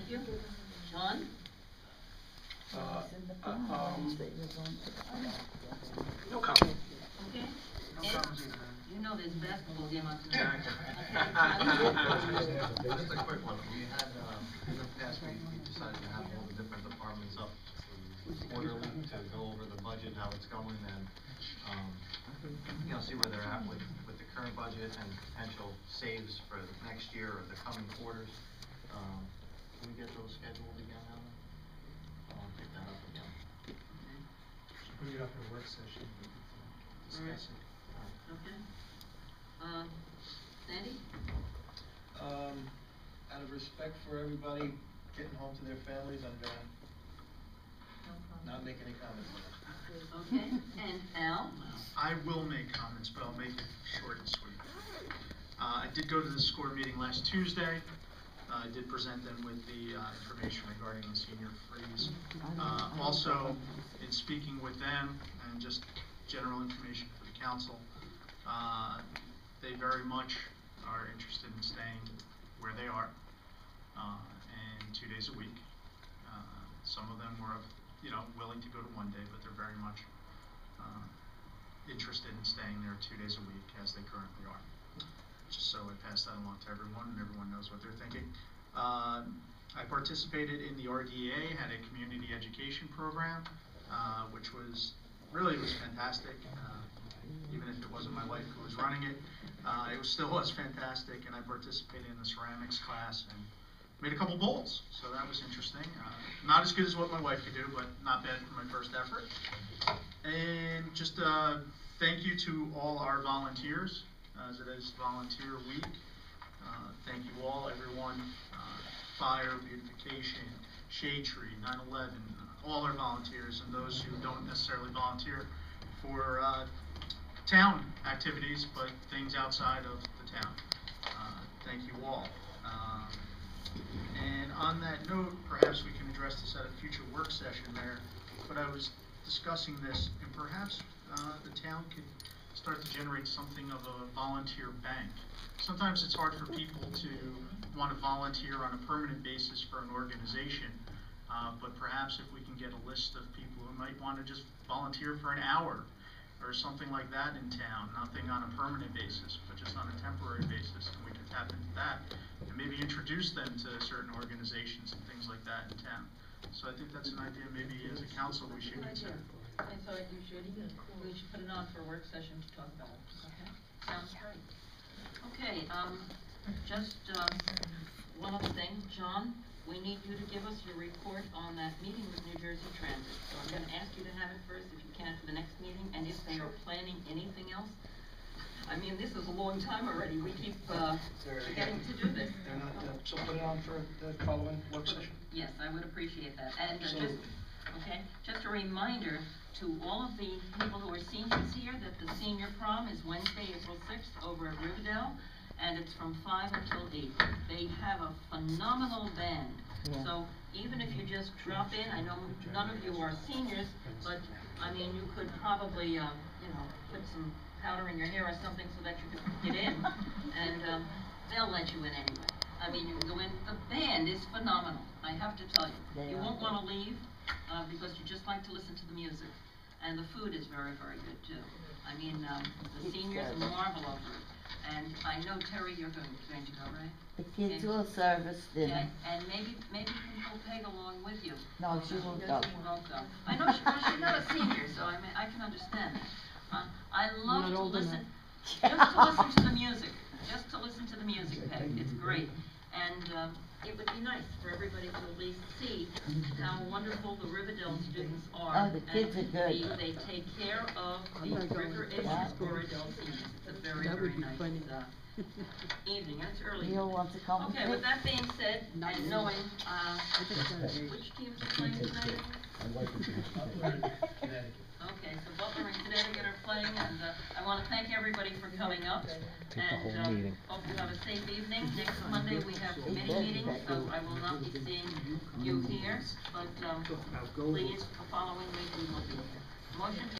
Thank you. John? No comment. Okay. No Ed? comments either. You know there's a basketball game on tonight. Just a quick one. We had, in the past, we decided to have all the different departments up quarterly to go over the budget, how it's going, and, see where they're at with the current budget and potential saves for next year or the coming quarters. Can we get those scheduled again, Alan? I'll pick that up again. Bring it up in a work session, we could discuss it. Okay. Sandy? Out of respect for everybody getting home to their families, I'm gonna not make any comments on that. Okay. And Al? I will make comments, but I'll make it short and sweet. I did go to the SCORE meeting last Tuesday. I did present them with the information regarding the senior freeze. Also, in speaking with them and just general information for the council, they very much are interested in staying where they are, and 2 days a week. Some of them were, willing to go to 1 day, but they're very much interested in staying there 2 days a week as they currently are. Just so I pass that along to everyone, and everyone knows what they're thinking. I participated in the RDA, had a community education program, which was fantastic. Even if it wasn't my wife who was running it, it still was fantastic, and I participated in the ceramics class and made a couple bowls, so that was interesting. Not as good as what my wife could do, but not bad for my first effort. And just thank you to all our volunteers, as it is Volunteer Week. Thank you all, everyone, Fire, Beautification, Shade Tree, 9/11, all our volunteers, and those who don't necessarily volunteer for town activities, but things outside of the town. Thank you all. And on that note, perhaps we can address this at a future work session there, but I was discussing this, and perhaps the town could start to generate something of a volunteer bank. Sometimes it's hard for people to want to volunteer on a permanent basis for an organization, but perhaps if we can get a list of people who might want to just volunteer for an hour or something like that in town, nothing on a permanent basis, but just on a temporary basis, and we can tap into that and maybe introduce them to certain organizations and things like that in town. So I think that's an idea maybe as a council we should consider. I thought we should put it on for a work session to talk about it. Okay, sounds great. Okay, just one other thing, John, we need you to give us your report on that meeting with New Jersey Transit. So I'm going to ask you to have it first, if you can, for the next meeting, and if they are planning anything else. I mean, this is a long time already. We keep forgetting to do this. They're not, so put it on for the following work session? Yes, I would appreciate that. And just a reminder to all of the people who are seniors here that the senior prom is Wednesday, April 6th over at Riverdale, and it's from 5 until 8. They have a phenomenal band. Yeah. So even if you just drop in, I know none of you are seniors, but I mean, you could probably, put some powder in your hair or something so that you could get in, and they'll let you in anyway. I mean, you can go in. The band is phenomenal, I have to tell you. You won't want to leave because you just like to listen to the music. And the food is very, very good too. I mean, the seniors marvel over it. And I know, Terry, you're going to go, right? The kids will service dinner. Yeah, and maybe you can pull Peg along with you. No, she won't go. She won't go. I know she's not a senior, so I can understand that. I love to listen, just to listen to the music. Just to listen to the music, Peg. It's great. And it would be nice for everybody to at least see how wonderful the Riverdale students are. Oh, the kids are good. They take care of the River Edge Riverdale seniors. It's a very, very nice evening, and it's early. You'll want to come. Okay, with that being said, and knowing, which teams are playing tonight? Okay, so Butler and Connecticut are playing, and I want to thank everybody for coming up, and hope you have a safe evening. Next Monday we have committee meetings, so I will not be seeing you here, but please, the following week we will be here. Motion to